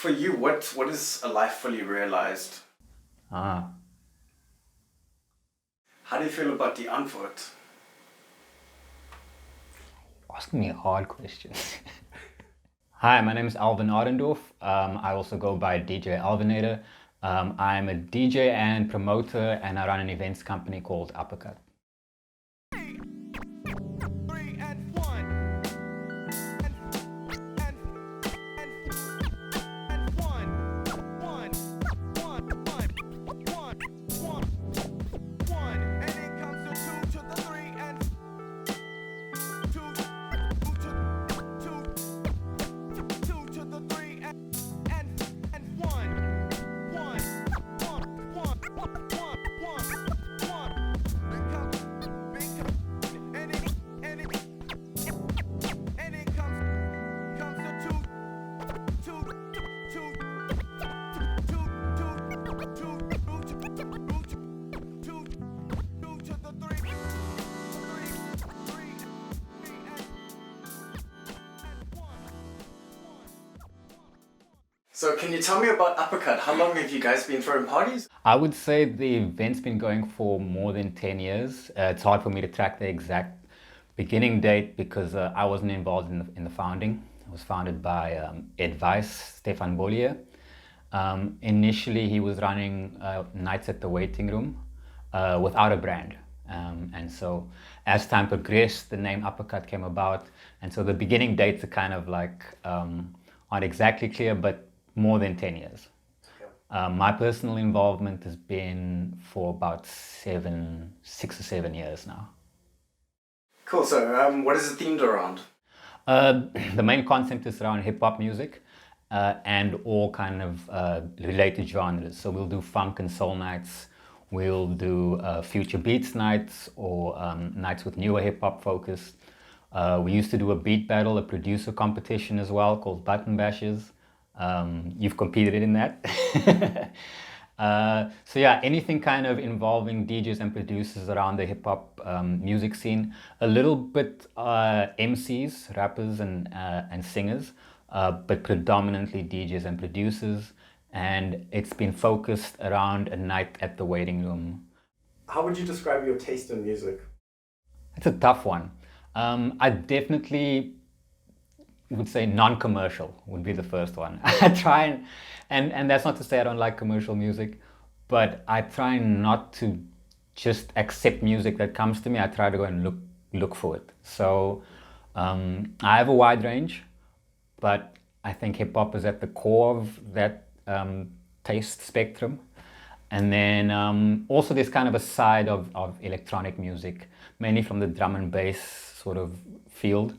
For you, what is a life fully realized? Ah, How do you feel about Die Antwoord? asking me hard questions. Hi, my name is Alvhin. I also go by DJ Alvhinator. I'm a DJ and promoter, and I run an events company called Uppercut. So can you tell me about Uppercut? How long have you guys been throwing parties? I would say the event's been going for more than 10 years. It's hard for me to track the exact beginning date because I wasn't involved in the founding. It was founded by Ed Weiss, Stefan Bollier. Initially, he was running nights at the waiting room without a brand. And so as time progressed, the name Uppercut came about. And so the beginning dates are kind of like aren't exactly clear, but more than 10 years. My personal involvement has been for about 6 or 7 years now. Cool. So what is it themed around? The main concept is around hip hop music and all kind of related genres. So we'll do funk and soul nights. We'll do future beats nights or nights with newer hip hop focus. We used to do a beat battle, a producer competition as well called Button Bashes. You've competed in that. So yeah, anything kind of involving DJs and producers around the hip hop music scene. A little bit MCs, rappers and singers, but predominantly DJs and producers. And it's been focused around a night at the waiting room. How would you describe your taste in music? It's a tough one. I definitely would say non-commercial would be the first one. I try and that's not to say I don't like commercial music, but I try not to just accept music that comes to me. I try to go and look for it. So I have a wide range, but I think hip hop is at the core of that taste spectrum. And then also there's kind of a side of electronic music, mainly from the drum and bass sort of field.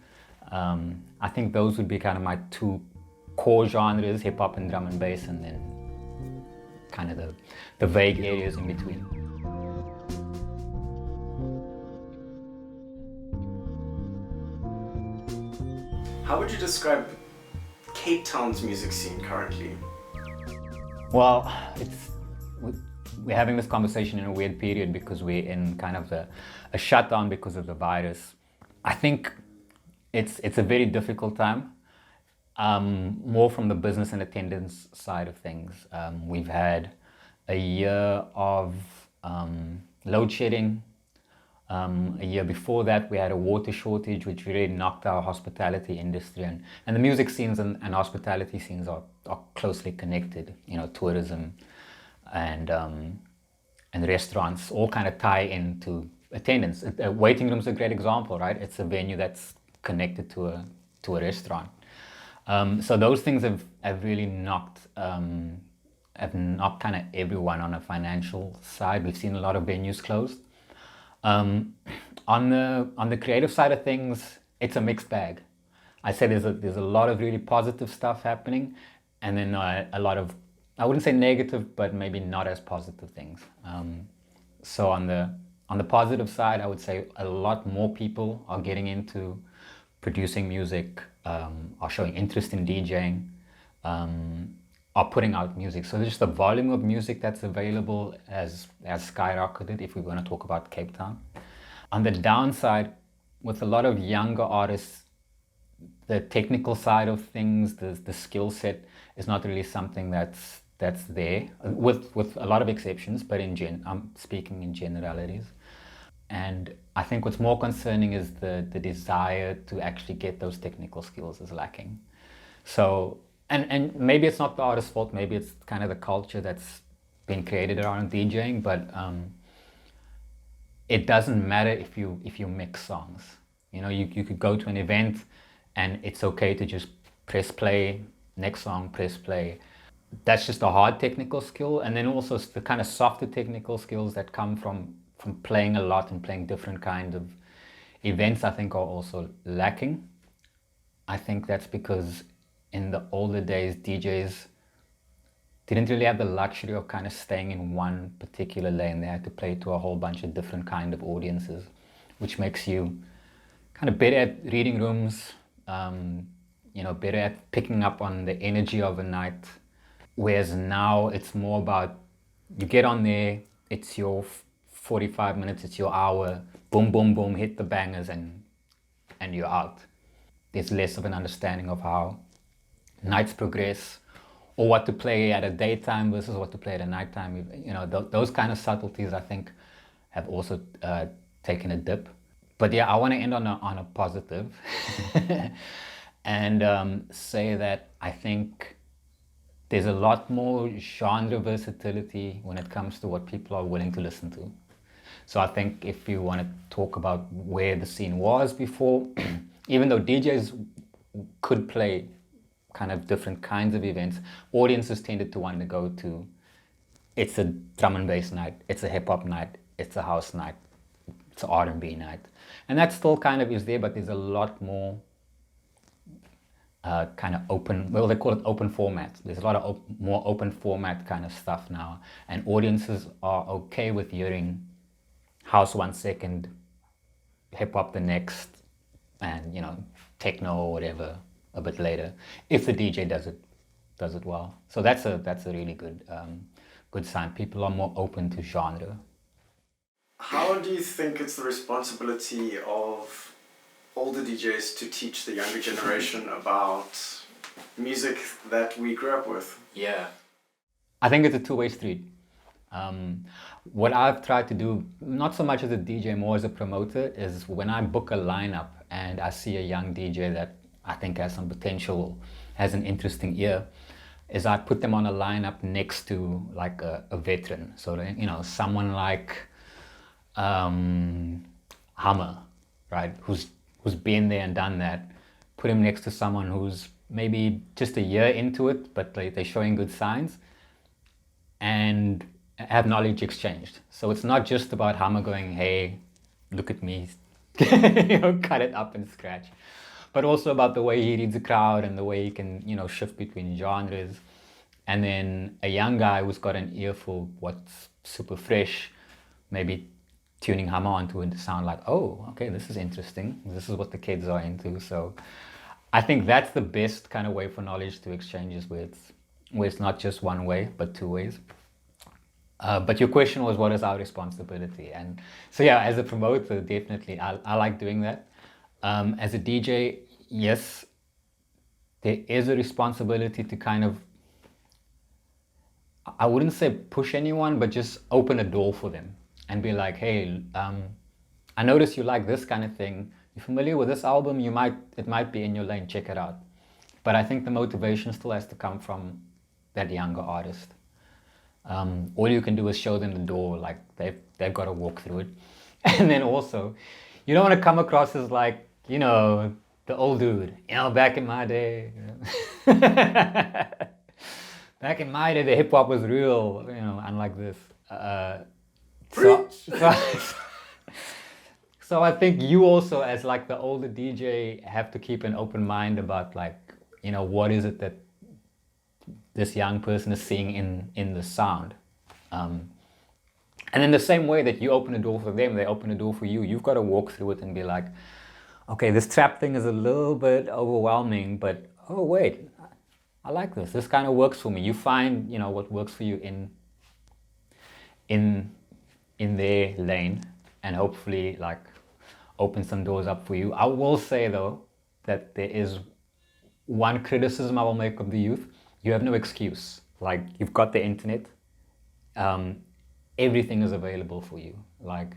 I think those would be kind of my two core genres, hip hop and drum and bass, and then kind of the vague areas in between. How would you describe Cape Town's music scene currently? Well, we're having this conversation in a weird period because we're in kind of a shutdown because of the virus. I think it's a very difficult time, more from the business and attendance side of things. We've had a year of load shedding. A year before that, we had a water shortage, which really knocked our hospitality industry. And the music scenes and hospitality scenes are closely connected. You know, tourism and restaurants all kind of tie into attendance. A waiting room's a great example, right? It's a venue that's connected to a restaurant. So those things have really knocked kind of everyone on a financial side. We've seen a lot of venues closed. On the creative side of things, it's a mixed bag. I say there's a lot of really positive stuff happening, and then a lot of, I wouldn't say negative, but maybe not as positive things. So on the positive side, I would say a lot more people are getting into producing music, are showing interest in DJing, are putting out music. So just the volume of music that's available has skyrocketed if we want to talk about Cape Town. On the downside, with a lot of younger artists the technical side of things, the skill set is not really something that's there, with a lot of exceptions, but I'm speaking in generalities. And I think what's more concerning is the desire to actually get those technical skills is lacking. So, and maybe it's not the artist's fault, maybe it's kind of the culture that's been created around DJing, but it doesn't matter if you mix songs. You know, you could go to an event and it's okay to just press play, next song, press play. That's just a hard technical skill. And then also the kind of softer technical skills that come from playing a lot and playing different kinds of events, I think, are also lacking. I think that's because in the older days, DJs didn't really have the luxury of kind of staying in one particular lane. They had to play to a whole bunch of different kind of audiences, which makes you kind of better at reading rooms, better at picking up on the energy of a night. Whereas now it's more about you get on there, it's your 45 minutes, it's your hour, boom, boom, boom, hit the bangers and you're out. There's less of an understanding of how nights progress, or what to play at a daytime versus what to play at a nighttime. You know, those kind of subtleties, I think, have also taken a dip. But yeah, I want to end on a positive and say that I think there's a lot more genre versatility when it comes to what people are willing to listen to. So I think if you want to talk about where the scene was before, even though DJs could play kind of different kinds of events, audiences tended to want to go to, it's a drum and bass night, it's a hip hop night, it's a house night, it's an R&B night. And that still kind of is there, but there's a lot more kind of open, well, they call it open format. There's a lot of more open format kind of stuff now. And audiences are okay with hearing house 1 second, hip hop the next, and, you know, techno or whatever a bit later, if the DJ does it well. So that's a really good sign. People are more open to genre. How do you think it's the responsibility of older DJs to teach the younger generation about music that we grew up with? Yeah. I think it's a two-way street. What I've tried to do, not so much as a DJ, more as a promoter, is when I book a lineup and I see a young DJ that I think has some potential, has an interesting ear, is I put them on a lineup next to like a veteran. So, you know, someone like Hammer, right? Who's been there and done that. Put him next to someone who's maybe just a year into it, but they're showing good signs, and have knowledge exchanged. So it's not just about Hammer going, hey, look at me, you know, cut it up and scratch, but also about the way he reads the crowd and the way he can, you know, shift between genres. And then a young guy who's got an ear for what's super fresh, maybe tuning Hammer onto it to sound like, oh, okay, this is interesting. This is what the kids are into. So I think that's the best kind of way for knowledge to exchange, is where it's not just one way, but two ways. But your question was, what is our responsibility? And so yeah, as a promoter, definitely, I like doing that. As a DJ, yes, there is a responsibility to kind of, I wouldn't say push anyone, but just open a door for them and be like, hey, I notice you like this kind of thing. You're familiar with this album? It might be in your lane, check it out. But I think the motivation still has to come from that younger artist. All you can do is show them the door, like they've got to walk through it. And then also, you don't want to come across as like, you know, the old dude, you know, back in my day. You know? Back in my day, the hip hop was real, you know, unlike this. So I think you also, as like the older DJ, have to keep an open mind about, like, you know, what is it that this young person is seeing in the sound. And in the same way that you open a door for them, they open a door for you. You've got to walk through it and be like, okay, this trap thing is a little bit overwhelming, but oh wait, I like this. This kind of works for me. You find, you know, what works for you in their lane, and hopefully like open some doors up for you. I will say though, that there is one criticism I will make of the youth. You have no excuse. Like, you've got the internet. Everything is available for you. Like,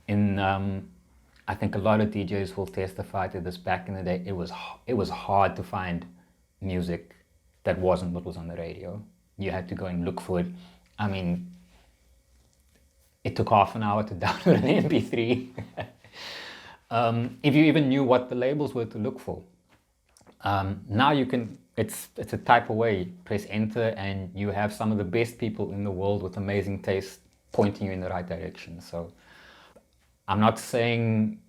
I think a lot of DJs will testify to this. Back in the day, it was hard to find music that wasn't what was on the radio. You had to go and look for it. I mean, it took half an hour to download an MP3. If you even knew what the labels were to look for. Now you can, it's a type away, press enter, and you have some of the best people in the world with amazing taste pointing you in the right direction. So I'm not saying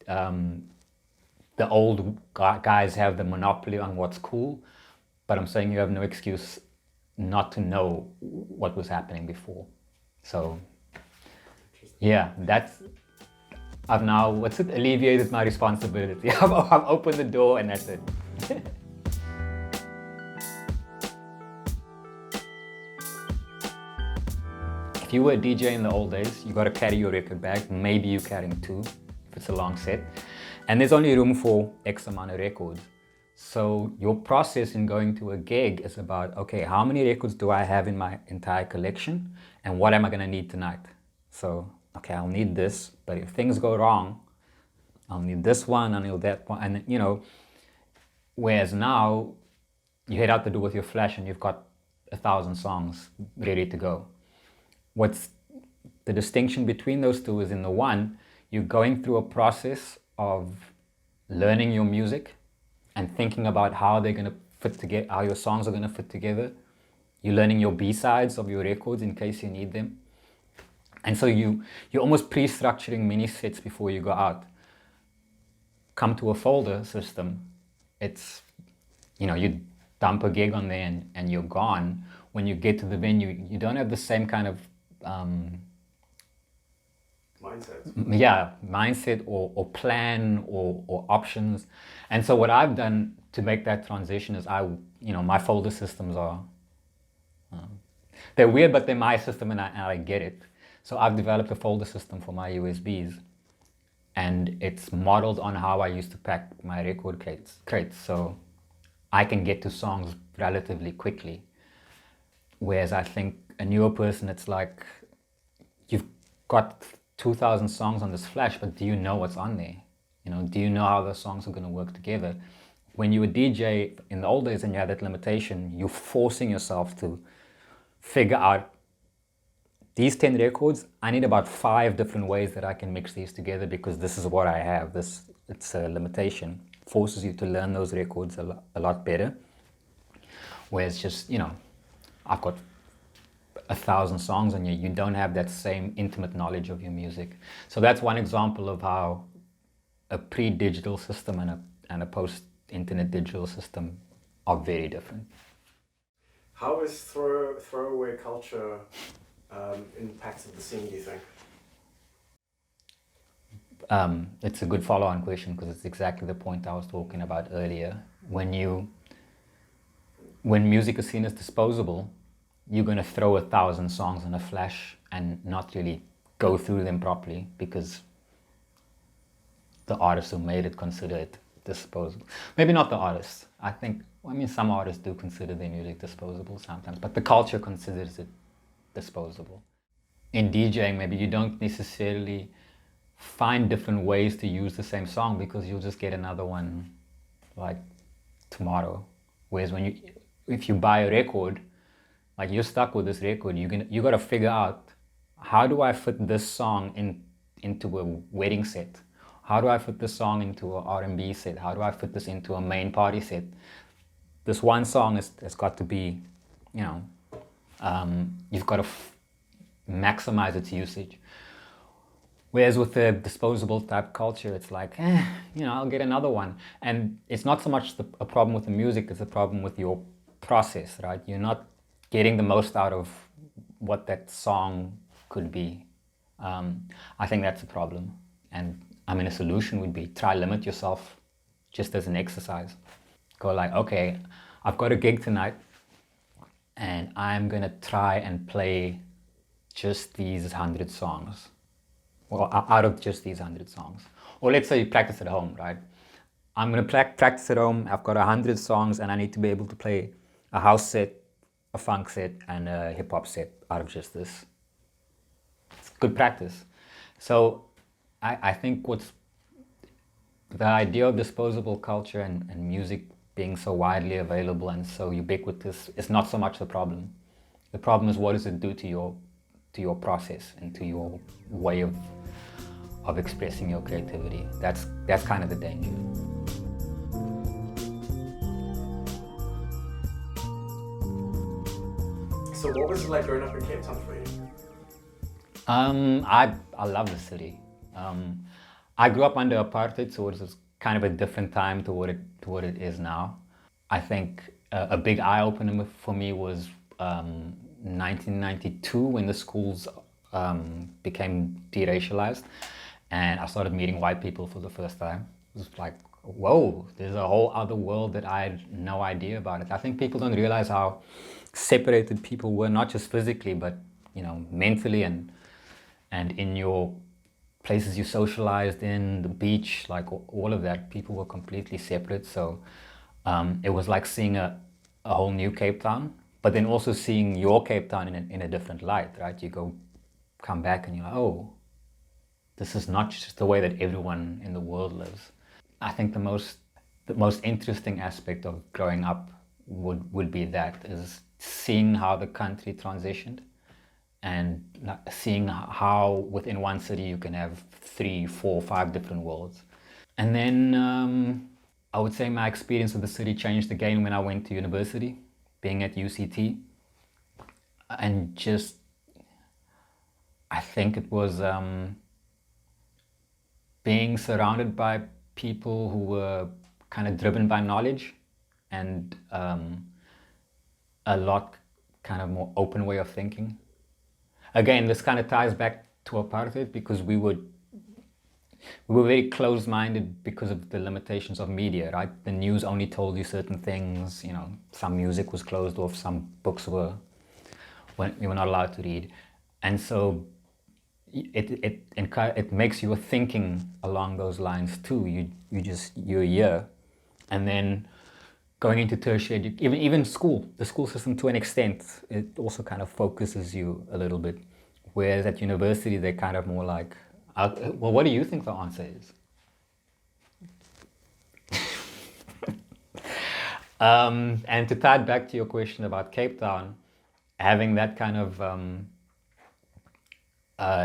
the old guys have the monopoly on what's cool, but I'm saying you have no excuse not to know what was happening before. So yeah, I've now, alleviated my responsibility. I've opened the door and that's it. If you were a DJ in the old days, you got to carry your record bag. Maybe you're carrying two, if it's a long set. And there's only room for X amount of records. So your process in going to a gig is about, okay, how many records do I have in my entire collection? And what am I going to need tonight? So, okay, I'll need this, but if things go wrong, I'll need this one, I'll need that one. And, you know, whereas now, you head out the door with your flash and you've got 1,000 songs ready to go. What's the distinction between those two is in the one, you're going through a process of learning your music and thinking about how they're going to fit together, how your songs are going to fit together. You're learning your B-sides of your records in case you need them. And so you're almost pre-structuring mini sets before you go out. Come to a folder system, it's, you know, you dump a gig on there and you're gone. When you get to the venue, you don't have the same kind of mindset or plan or options. And so what I've done to make that transition is my folder systems are, they're weird, but they're my system and I get it. So I've developed a folder system for my USBs and it's modeled on how I used to pack my record crates. So I can get to songs relatively quickly. Whereas I think a newer person, it's like, you've got 2,000 songs on this flash, but do you know what's on there? You know, do you know how those songs are going to work together? When you were DJ in the old days and you had that limitation, you're forcing yourself to figure out these 10 records, I need about 5 different ways that I can mix these together because this is what I have. It's a limitation. Forces you to learn those records a lot better. Whereas just, you know, I've got 1,000 songs on you don't have that same intimate knowledge of your music. So that's one example of how a pre-digital system and a post-internet digital system are very different. How is throwaway culture impacted the scene, do you think? It's a good follow-on question because it's exactly the point I was talking about earlier. When music is seen as disposable, you're going to throw 1,000 songs in a flash and not really go through them properly because the artists who made it consider it disposable. Maybe not the artists. Some artists do consider their music disposable sometimes, but the culture considers it disposable. In DJing, maybe you don't necessarily find different ways to use the same song because you'll just get another one like tomorrow. Whereas if you buy a record, like you're stuck with this record, you got to figure out, how do I fit this song into a wedding set? How do I fit this song into an R&B set? How do I fit this into a main party set? This one song has got to be, you know, you've got to maximize its usage. Whereas with the disposable type culture, it's like, I'll get another one. And it's not so much a problem with the music, it's a problem with your process, right? You're not getting the most out of what that song could be. I think that's a problem. And a solution would be try limit yourself just as an exercise. Go like, okay, I've got a gig tonight and I'm gonna try and play just these 100 songs. Well, out of just these 100 songs. Or let's say you practice at home, right? I'm gonna practice at home. I've got 100 songs, and I need to be able to play a house set, a funk set, and a hip hop set out of just this. It's good practice. So I think what's the idea of disposable culture and music being so widely available and so ubiquitous is not so much the problem. The problem is what does it do to your process and to your way of expressing your creativity. That's kind of the danger. So what was it like growing up in Cape Town for you? I love the city. I grew up under Apartheid, so it was kind of a different time to what it is now. I think a big eye opener for me was 1992 when the schools became deracialized, and I started meeting white people for the first time. It was like, whoa, there's a whole other world that I had no idea about it. I think people don't realize how separated people were, not just physically, but mentally and in your places you socialized in, the beach, like all of that. People were completely separate. So it was like seeing a whole new Cape Town, but then also seeing your Cape Town in a different light, right? You come back and you're like, oh, this is not just the way that everyone in the world lives. I think the most interesting aspect of growing up would be that, is seeing how the country transitioned and seeing how within one city you can have 3, 4, 5 different worlds. And then I would say my experience of the city changed again when I went to university, being at UCT. And just, I think it was being surrounded by people who were kind of driven by knowledge and a lot kind of more open way of thinking. Again, this kind of ties back to Apartheid, because we were very closed-minded because of the limitations of media, right? The news only told you certain things, some music was closed off, some books we were not allowed to read. And so it makes you thinking along those lines too. You're here, and then going into tertiary, even school, the school system to an extent, it also kind of focuses you a little bit. Whereas at university, they're kind of more like, well, what do you think the answer is? And to tie it back to your question about Cape Town, having that kind of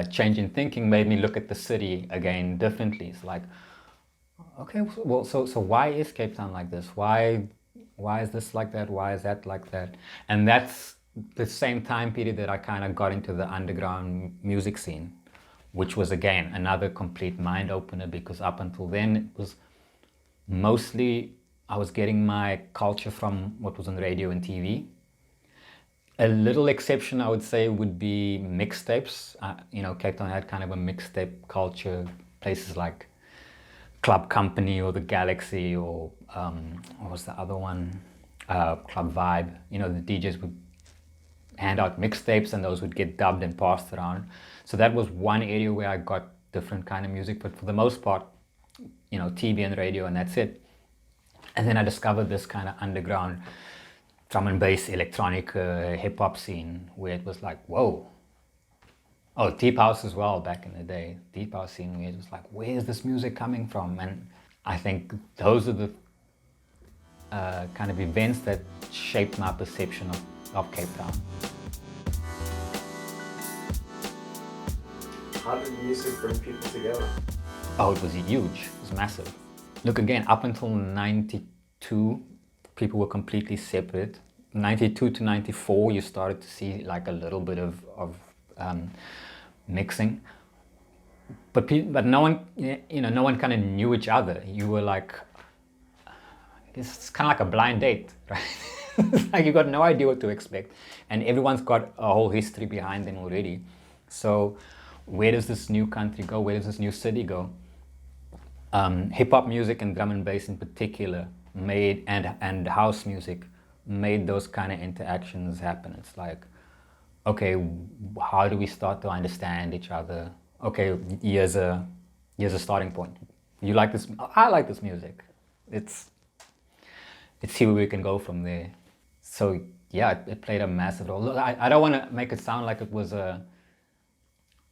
change in thinking made me look at the city again differently. It's like, okay, well, so why is Cape Town like this? Why is this like that? Why is that like that? And that's the same time period that I kind of got into the underground music scene, which was again another complete mind opener, because up until then it was mostly I was getting my culture from what was on radio and TV. A little exception, I would say, would be mixtapes. Cape Town had kind of a mixtape culture. Places like Club Company or the Galaxy, or what was the other one? Club Vibe. The DJs would hand out mixtapes and those would get dubbed and passed around. So that was one area where I got different kind of music, but for the most part, TV and radio, and that's it. And then I discovered this kind of underground drum and bass, electronic, hip hop scene, where it was like, whoa. Oh, deep house as well back in the day. Deep house scene, where it was like, where is this music coming from? And I think those are the kind of events that shaped my perception of Cape Town. How did music bring people together? Oh, it was huge. It was massive. Look, again, up until 92, people were completely separate. 92 to 94, you started to see like a little bit of mixing. But no one, no one kind of knew each other. You were like, it's kind of like a blind date, right? It's like you got no idea what to expect, and everyone's got a whole history behind them already. So where does this new country go? Where does this new city go? Hip-hop music and drum and bass in particular and house music made those kind of interactions happen. It's like, okay, how do we start to understand each other? Okay, here's a starting point. You like this, I like this music. it's see where we can go from there. So yeah, it played a massive role. Look, I don't want to make it sound like it was a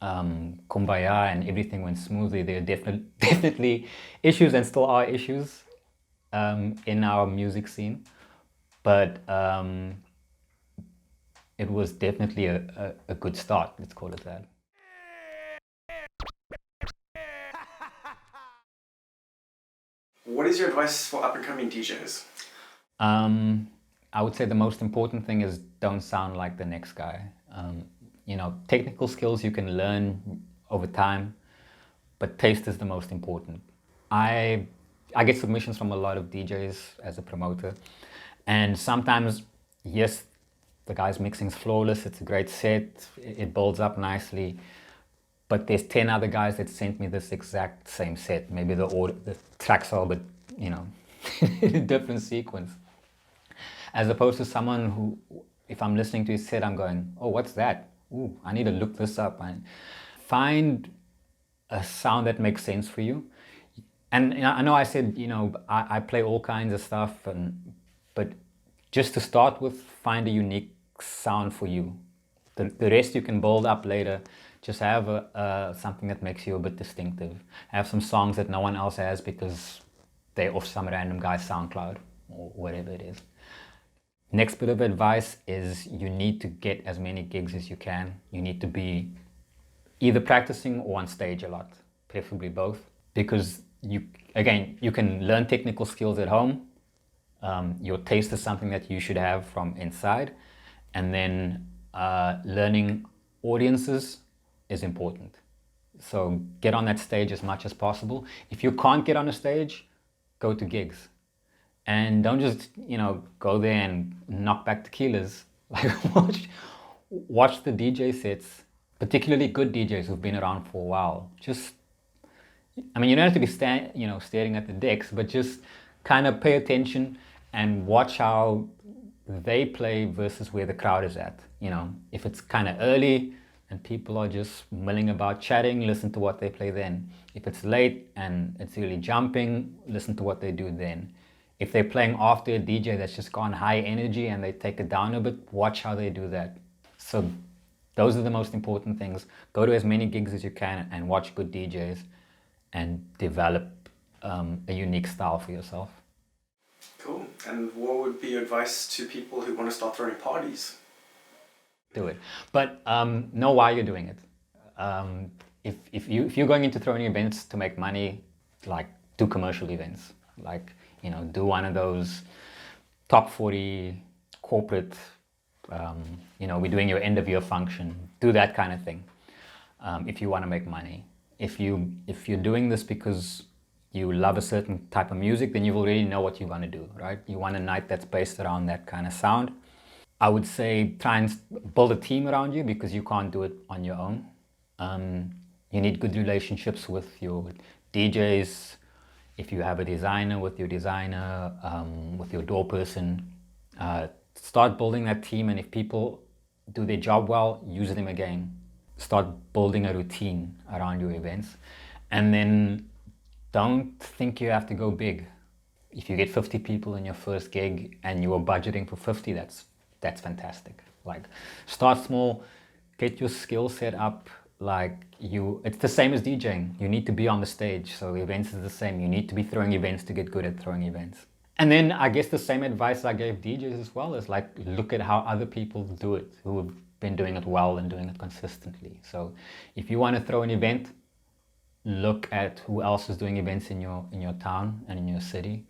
kumbaya and everything went smoothly. There are definitely issues and still are issues in our music scene, but it was definitely a good start, let's call it that. What is your advice for up-and-coming DJs? I would say the most important thing is don't sound like the next guy. Technical skills you can learn over time, but taste is the most important. I get submissions from a lot of DJs as a promoter, and sometimes, yes, the guy's mixing's flawless, it's a great set, it builds up nicely, but there's 10 other guys that sent me this exact same set. Maybe the tracks are, but in a different sequence. As opposed to someone who, if I'm listening to his set, I'm going, oh, what's that? Ooh, I need to look this up. And find a sound that makes sense for you. And I know I said, I play all kinds of stuff, but just to start with, find a unique sound for you. The rest you can build up later. Just have something that makes you a bit distinctive. Have some songs that no one else has because they're off some random guy's SoundCloud or whatever it is. Next bit of advice is you need to get as many gigs as you can. You need to be either practicing or on stage a lot, preferably both, because you can learn technical skills at home. Your taste is something that you should have from inside, and then learning audiences is important. So get on that stage as much as possible. If you can't get on a stage, go to gigs. And don't just, go there and knock back tequilas. Like watch the DJ sets, particularly good DJs who've been around for a while. You don't have to be staring at the decks, but just kind of pay attention and watch how they play versus where the crowd is at. If it's kind of early and people are just milling about chatting, listen to what they play then. If it's late and it's really jumping, listen to what they do then. If they're playing after a DJ that's just gone high energy and they take it down a bit, watch how they do that. So those are the most important things. Go to as many gigs as you can and watch good DJs and develop a unique style for yourself. Cool. And what would be your advice to people who want to start throwing parties? Do it. But know why you're doing it. If you're going into throwing events to make money, like do commercial events. Like, do one of those top 40 corporate, we're doing your end of year function. Do that kind of thing if you want to make money. If you're doing this because you love a certain type of music, then you already know what you want to do, right? You want a night that's based around that kind of sound. I would say try and build a team around you because you can't do it on your own. You need good relationships with your DJs. If you have a designer, with your designer, with your door person, start building that team. And if people do their job well, use them again. Start building a routine around your events. And then don't think you have to go big. If you get 50 people in your first gig and you are budgeting for 50, that's fantastic. Like, start small, get your skill set up. It's the same as DJing. You need to be on the stage. So events is the same. You need to be throwing events to get good at throwing events. And then I guess the same advice I gave DJs as well is look at how other people do it, who have been doing it well and doing it consistently. So if you want to throw an event, look at who else is doing events in your town and in your city.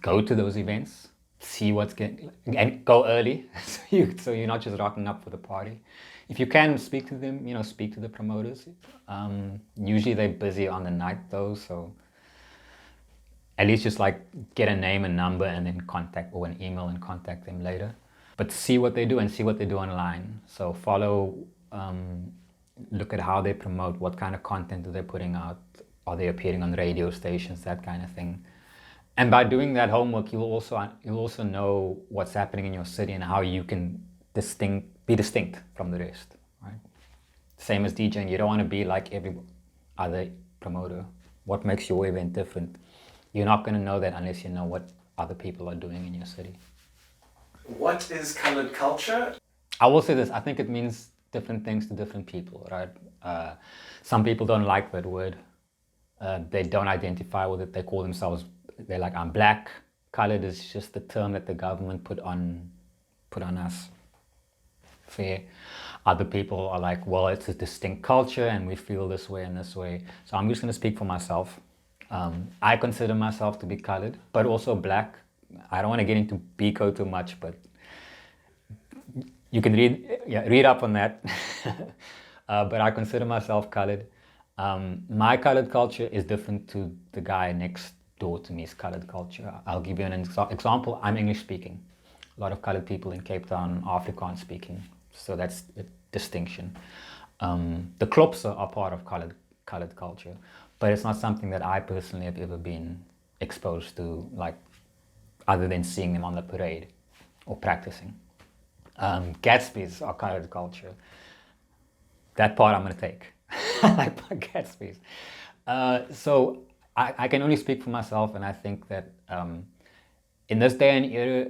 Go to those events, see what's getting, and go early so you're not just rocking up for the party. If you can, speak to them, speak to the promoters. Usually they're busy on the night though, so at least just get a name and number and then contact, or an email and contact them later. But see what they do and see what they do online. So follow, look at how they promote, what kind of content are they putting out, are they appearing on radio stations, that kind of thing. And by doing that homework, you'll also know what's happening in your city and how you can be distinct from the rest, right? Same as DJing, you don't want to be like every other promoter. What makes your event different? you're not going to know that unless you know what other people are doing in your city. What is colored culture? I will say this, I think it means different things to different people, right? Some people don't like that word. They don't identify with it. They call themselves, they're like, I'm black. Colored is just the term that the government put on us. Fair. Other people are like, well, it's a distinct culture and we feel this way and this way. So I'm just going to speak for myself. I consider myself to be colored, but also black. I don't want to get into BICO too much, but you can read up on that. But I consider myself colored. My colored culture is different to the guy next door to me's colored culture. I'll give you an example. I'm English speaking. A lot of colored people in Cape Town are Afrikaans speaking. So that's a distinction. The Klopse are part of colored culture, but it's not something that I personally have ever been exposed to, like, other than seeing them on the parade or practicing. Gatsby's are colored culture. That part I'm going to take. I like my Gatsby's. So I can only speak for myself, and I think that in this day and era,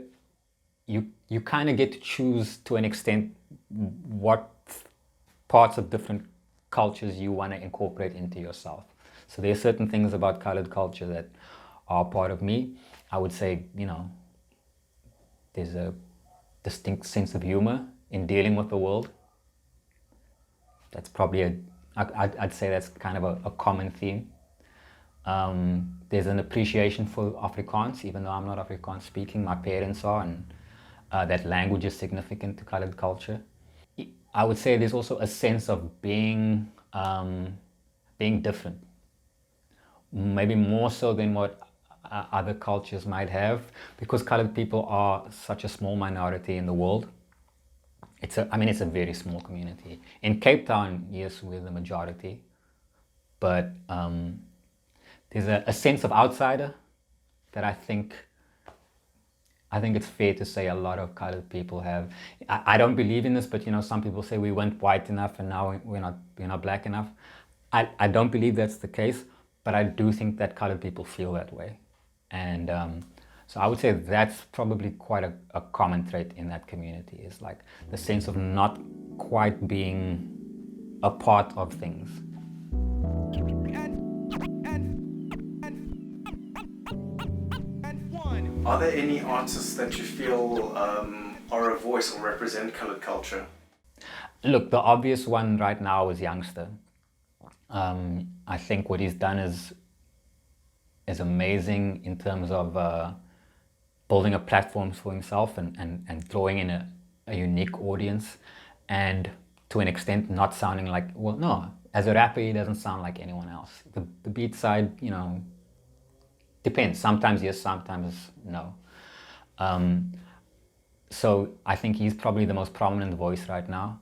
you kind of get to choose to an extent what parts of different cultures you want to incorporate into yourself. So there are certain things about colored culture that are part of me. I would say, there's a distinct sense of humor in dealing with the world. That's probably I'd say that's kind of a common theme. There's an appreciation for Afrikaans, even though I'm not Afrikaans speaking, my parents are, and that language is significant to colored culture. I would say there's also a sense of being different, maybe more so than what other cultures might have, because colored people are such a small minority in the world. It's a very small community. In Cape Town, yes, we're the majority, but there's a sense of outsider that I think it's fair to say a lot of colored people have. I don't believe in this, but some people say we weren't white enough and now we're not black enough. I don't believe that's the case, but I do think that colored people feel that way. And so I would say that's probably quite a common trait in that community, is like the sense of not quite being a part of things. Are there any artists that you feel are a voice or represent colored culture? Look, the obvious one right now is Youngster. I think what he's done is amazing in terms of building a platform for himself and drawing in a unique audience, and to an extent not sounding like, well, no, as a rapper he doesn't sound like anyone else. The beat side, depends. Sometimes yes, sometimes no. So I think he's probably the most prominent voice right now.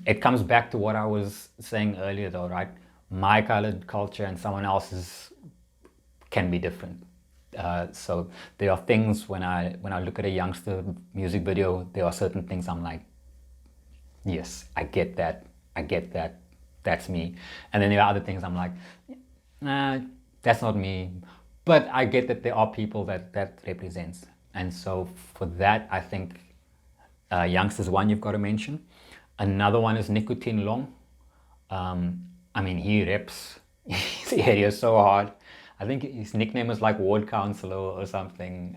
It comes back to what I was saying earlier though, right? My colored culture and someone else's can be different. So there are things when I look at a Youngster music video, there are certain things I'm like, yes, I get that, that's me. And then there are other things I'm like, nah, that's not me. But I get that there are people that represents. And so for that, I think Youngster's one you've got to mention. Another one is Nicotine Long. He reps his area so hard. I think his nickname is like Ward Councillor or something.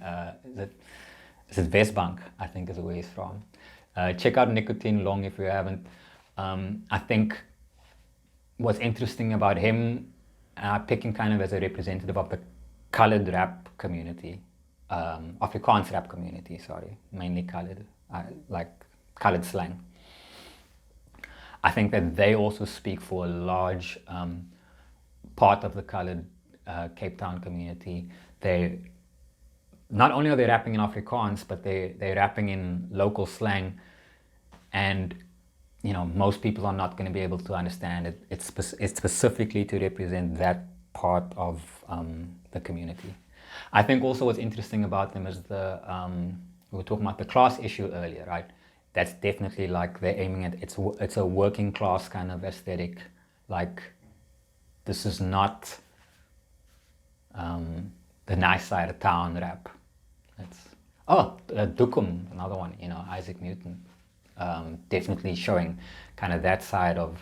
Is it Westbank, I think is where he's from. Check out Nicotine Long if you haven't. I think what's interesting about him, picking kind of as a representative of the colored rap community, Afrikaans rap community, sorry, mainly colored, like colored slang. I think that they also speak for a large part of the colored Cape Town community. They not only are they rapping in Afrikaans, but they're rapping in local slang, and most people are not going to be able to understand it. It's specifically to represent that part of the community. I think also what's interesting about them is we were talking about the class issue earlier, right? That's definitely like they're aiming at, it's a working class kind of aesthetic. Like, this is not the nice side of town rap. Dukum, another one, you know, Isaac Newton, definitely showing kind of that side of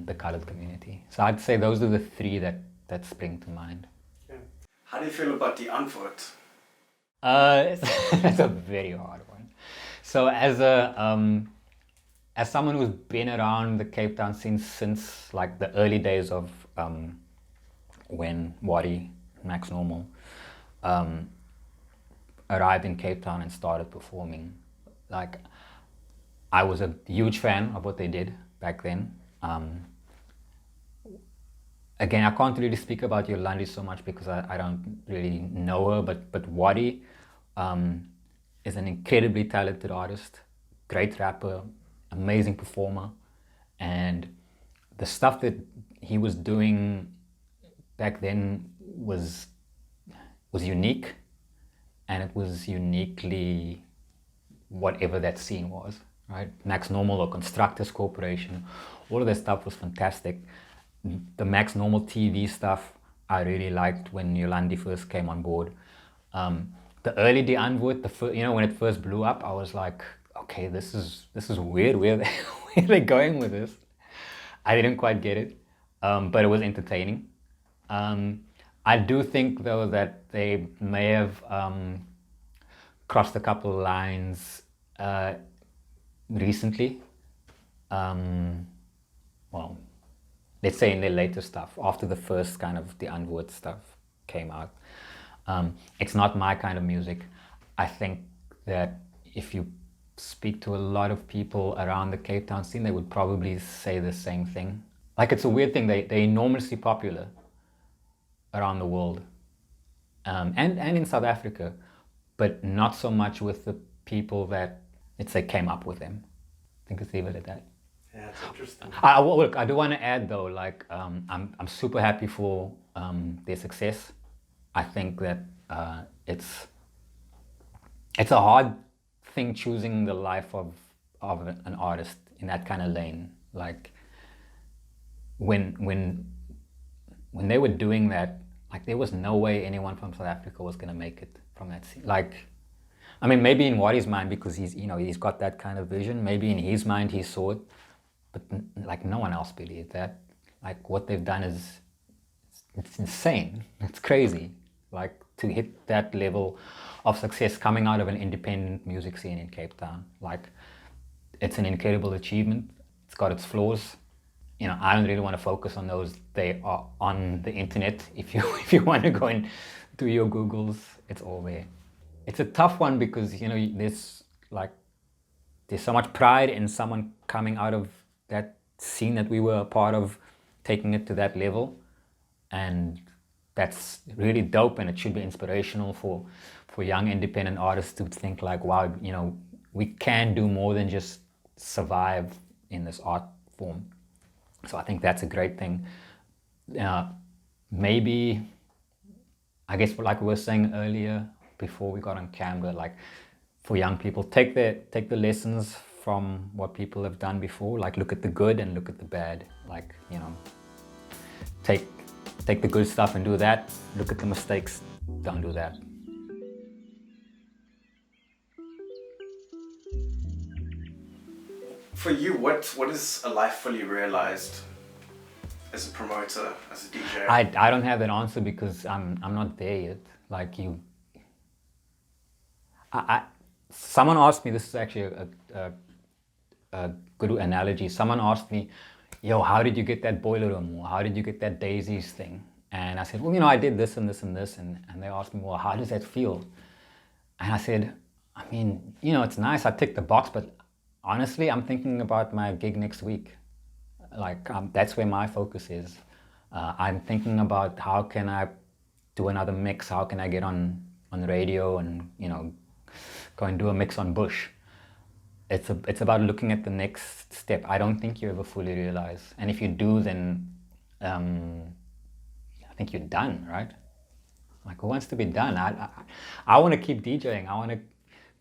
the colored community. So I'd say those are the three that spring to mind. Yeah. How do you feel about Die Antwoord? That's a very hard one. So as someone who's been around the Cape Town scene since like the early days of when Wadi, Max Normal, arrived in Cape Town and started performing, like I was a huge fan of what they did back then. Again, I can't really speak about Yolandi so much because I don't really know her, but Wadi is an incredibly talented artist, great rapper, amazing performer, and the stuff that he was doing back then was unique, and it was uniquely whatever that scene was, right? Max Normal or Constructors Corporation, all of that stuff was fantastic. The Max Normal TV stuff I really liked when Yolandi first came on board. The early Die Antwoord, when it first blew up, I was like, okay, this is weird. Where are they going with this? I didn't quite get it, but it was entertaining. I do think though that they may have crossed a couple of lines recently. Well, let's say in their later stuff, after the first kind of Die Antwoord stuff came out. It's not my kind of music. I think that if you speak to a lot of people around the Cape Town scene, they would probably say the same thing. Like, it's a weird thing, they're enormously popular around the world, and in South Africa, but not so much with the people that, let's say, came up with them. I think let's leave it at that. Yeah, it's interesting. Look, I do want to add though, like, I'm super happy for their success. I think that it's a hard thing choosing the life of an artist in that kind of lane. Like when they were doing that, like there was no way anyone from South Africa was gonna make it from that scene. Like, I mean, maybe in Wadi's mind, because he's got that kind of vision. Maybe in his mind he saw it, but like no one else believed that. Like what they've done it's insane. It's crazy. Like to hit that level of success coming out of an independent music scene in Cape Town. Like it's an incredible achievement. It's got its flaws. You know, I don't really want to focus on those. They are on the internet. If you want to go and do your Googles, it's all there. It's a tough one because there's so much pride in someone coming out of that scene that we were a part of, taking it to that level, and that's really dope, and it should be inspirational for young independent artists to think like, wow, we can do more than just survive in this art form. So I think that's a great thing. Maybe, I guess, like we were saying earlier before we got on camera, like for young people, take the lessons from what people have done before. Like look at the good and look at the bad. Like, take the good stuff and do that. Look at the mistakes, don't do that. For you, what is a life fully realized as a promoter, as a DJ? I don't have that answer because I'm not there yet. Like someone asked me, this is actually a good analogy. Someone asked me, yo, how did you get that boiler room? Or how did you get that daisies thing? And I said, well, I did this and this and this. And they asked me, well, how does that feel? And I said, I mean, it's nice, I ticked the box, but honestly, I'm thinking about my gig next week. Like, that's where my focus is. I'm thinking about how can I do another mix? How can I get on radio and, go and do a mix on Bush? It's about looking at the next step. I don't think you ever fully realize. And if you do, then I think you're done, right? Like, who wants to be done? I want to keep DJing. I want to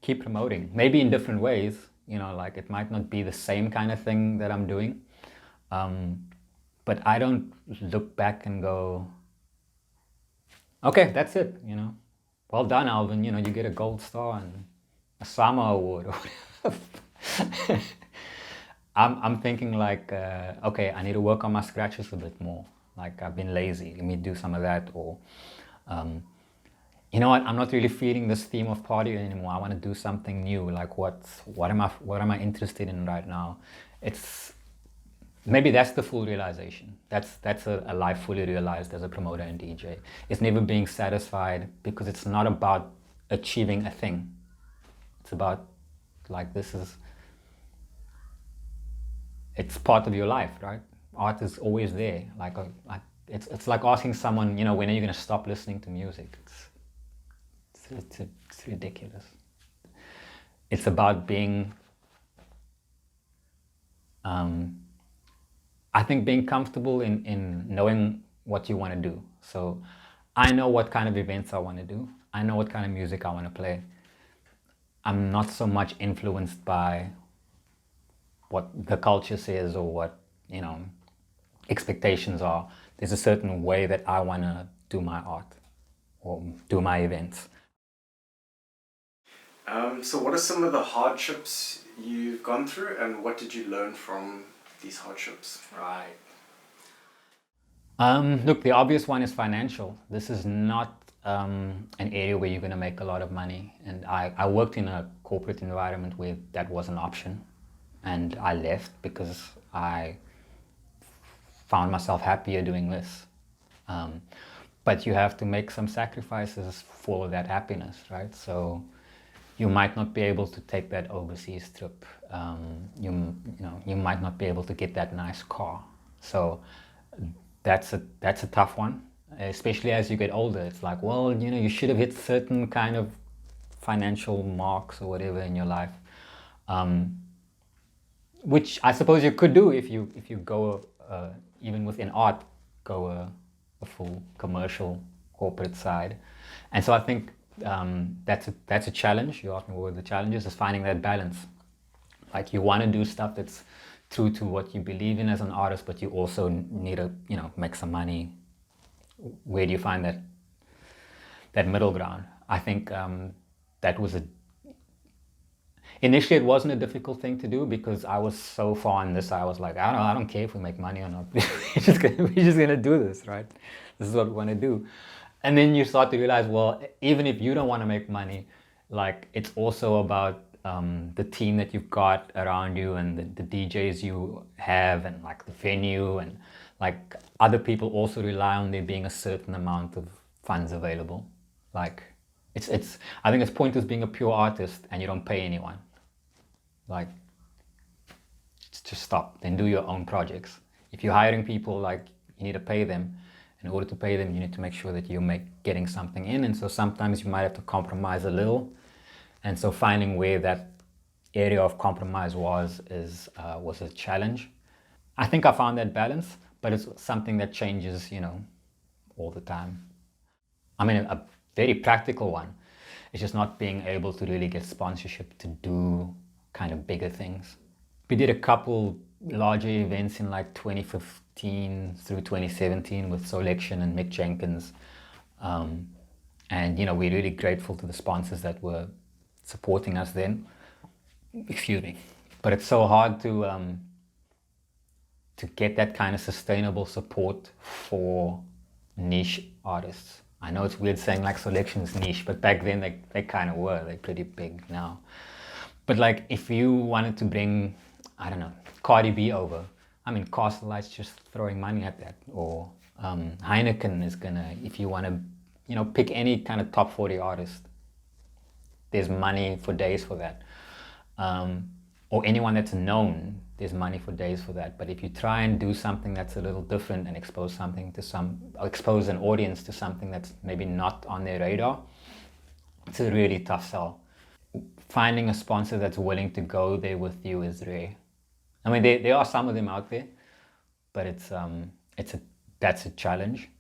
keep promoting, maybe in different ways. Like it might not be the same kind of thing that I'm doing. But I don't look back and go, Okay, that's it, you know. Well done, Alvin. You know, you get a gold star and a Sama award or whatever. I'm thinking like, okay, I need to work on my scratches a bit more. Like I've been lazy. Let me do some of that. Or, um, you know what? I'm not really feeling this theme of party anymore. I want to do something new. Like what am I interested in right now? It's maybe that's the full realization. That's a life fully realized as a promoter and DJ. It's never being satisfied because it's not about achieving a thing. It's about like it's part of your life, right? Art is always there. Like it's like asking someone, you know, when are you going to stop listening to music? It's ridiculous. It's about being, I think, being comfortable in knowing what you want to do. So I know what kind of events I want to do. I know what kind of music I want to play. I'm not so much influenced by what the culture says or what, you know, expectations are. There's a certain way that I want to do my art or do my events. So what are some of the hardships you've gone through, and what did you learn from these hardships? Right. Look, the obvious one is financial. This is not an area where you're going to make a lot of money. And I worked in a corporate environment where that was an option. And I left because I found myself happier doing this. But you have to make some sacrifices for that happiness, right? So you might not be able to take that overseas trip. You might not be able to get that nice car. So that's a tough one, especially as you get older. It's like, well, you know, you should have hit certain kind of financial marks or whatever in your life, which I suppose you could do if you go even within art, go a full commercial corporate side. And so I think that's a challenge. You asked me what were the challenges, is finding that balance. Like you want to do stuff that's true to what you believe in as an artist, but you also need to, you know, make some money. Where do you find that middle ground? I think that was initially it wasn't a difficult thing to do because I was so far in this. I was like, I don't care if we make money or not. we're just gonna do this, right? This is what we want to do. And then you start to realize, well, even if you don't want to make money, like it's also about the team that you've got around you and the DJs you have and like the venue and like other people also rely on there being a certain amount of funds available. Like it's I think it's pointless being a pure artist and you don't pay anyone. Like just stop, then do your own projects. If you're hiring people, like you need to pay them. In order to pay them, you need to make sure that you're getting something in, and so sometimes you might have to compromise a little. And so finding where that area of compromise was a challenge. I think I found that balance, but it's something that changes, you know, all the time. I mean, a very practical one is just not being able to really get sponsorship to do kind of bigger things. We did a couple larger events in like 2015 through 2017 with Solection and Mick Jenkins. And, you know, we're really grateful to the sponsors that were supporting us then. Excuse me. But it's so hard to get that kind of sustainable support for niche artists. I know it's weird saying like Solection is niche, but back then they kind of were. They're pretty big now. But like if you wanted to bring, I don't know, Cardi B over, I mean, Castle Light's just throwing money at that. Or Heineken is gonna, if you want to, you know, pick any kind of top 40 artist, there's money for days for that. Or anyone that's known, there's money for days for that. But if you try and do something that's a little different and expose an audience to something that's maybe not on their radar, it's a really tough sell. Finding a sponsor that's willing to go there with you is rare. I mean, there are some of them out there, but that's a challenge.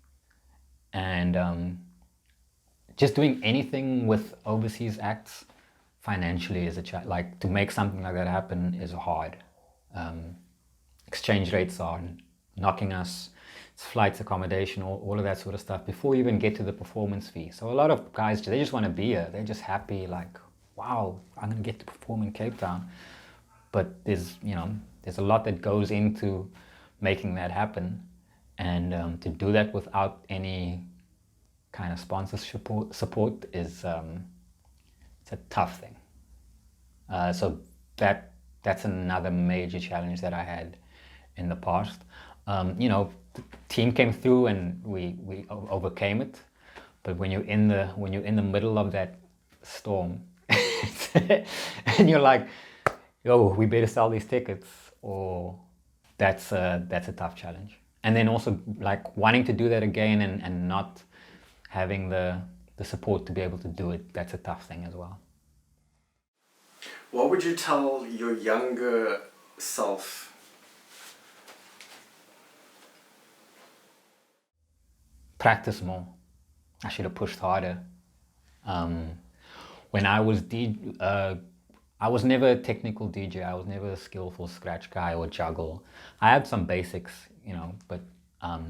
And just doing anything with overseas acts financially is a challenge. Like to make something like that happen is hard. Exchange rates are knocking us it's flights, accommodation, all of that sort of stuff before you even get to the performance fee. So a lot of guys, they just want to be here. They're just happy, like, wow, I'm going to get to perform in Cape Town. But there's, you know, there's a lot that goes into making that happen. And to do that without any kind of sponsorship support is, it's a tough thing. So that's another major challenge that I had in the past. You know, the team came through and we overcame it. But when you're in the middle of that storm, and you're like, "Yo, we better sell these tickets," or that's a tough challenge. And then also like wanting to do that again and not having the support to be able to do it, that's a tough thing as well. What would you tell your younger self? Practice more. I should have pushed harder. When I was I was never a technical DJ. I was never a skillful scratch guy or juggle. I had some basics, you know, but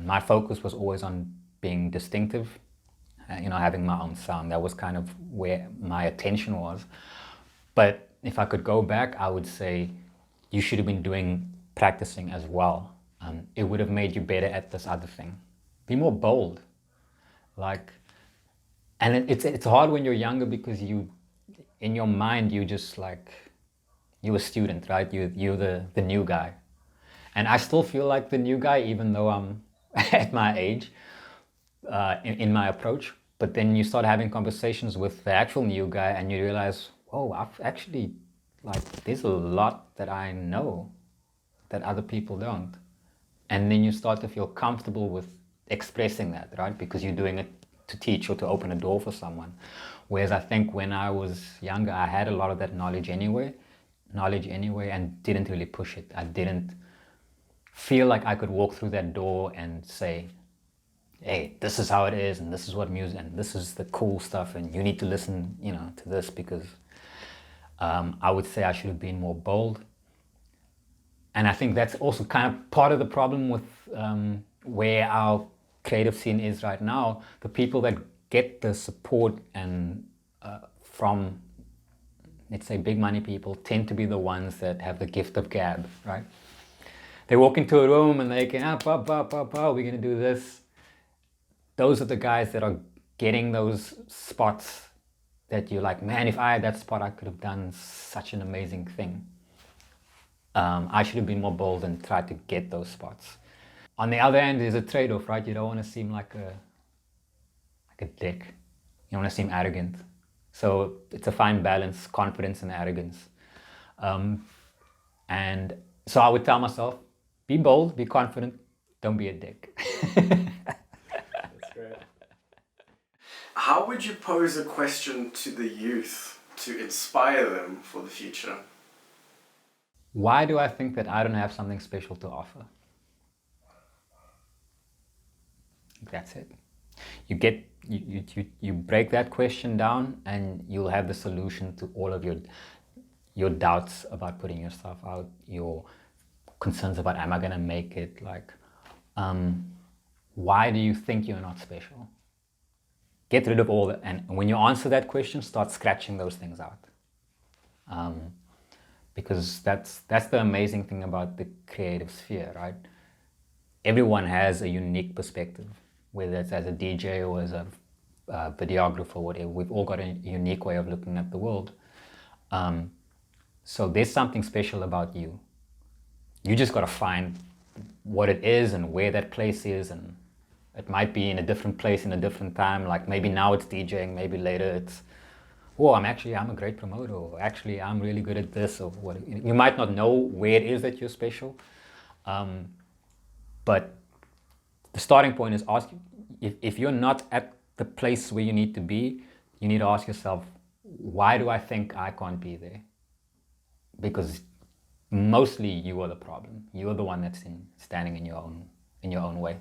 my focus was always on being distinctive, you know, having my own sound. That was kind of where my attention was. But if I could go back, I would say you should have been practicing as well. It would have made you better at this other thing. Be more bold. Like, and it's hard when you're younger because in your mind, you just like, you're a student, right? You're the new guy. And I still feel like the new guy, even though I'm at my age, in my approach. But then you start having conversations with the actual new guy and you realize, oh, I've actually, like, there's a lot that I know that other people don't. And then you start to feel comfortable with expressing that, right? Because you're doing it to teach or to open a door for someone. Whereas I think when I was younger, I had a lot of that knowledge anyway, and didn't really push it. I didn't feel like I could walk through that door and say, hey, this is how it is, and this is what music, and this is the cool stuff, and you need to listen, you know, to this, because I would say I should have been more bold. And I think that's also kind of part of the problem with where our creative scene is right now. The people that get the support and from, let's say, big money people tend to be the ones that have the gift of gab, right? They walk into a room and they can, we're going to do this. Those are the guys that are getting those spots that you're like, man, if I had that spot, I could have done such an amazing thing. I should have been more bold and tried to get those spots. On the other end, there's a trade-off, right? You don't want to seem like a dick. You don't want to seem arrogant. So it's a fine balance, confidence and arrogance. And so I would tell myself, be bold, be confident, don't be a dick. That's great. How would you pose a question to the youth to inspire them for the future? Why do I think that I don't have something special to offer? That's it. You break that question down and you'll have the solution to all of your doubts about putting yourself out, your concerns about, am I gonna make it? Like, why do you think you're not special? Get rid of all that, and when you answer that question, start scratching those things out. Because that's the amazing thing about the creative sphere, right? Everyone has a unique perspective, whether it's as a DJ or as a videographer, whatever. We've all got a unique way of looking at the world. So there's something special about you. You just got to find what it is and where that place is, and it might be in a different place in a different time. Like maybe now it's DJing, maybe later it's, oh, I'm a great promoter, or actually I'm really good at this, or what. You might not know where it is that you're special, but the starting point is ask, if you're not at the place where you need to be, you need to ask yourself, why do I think I can't be there? Because mostly you are the problem. You are the one that's standing in your own way.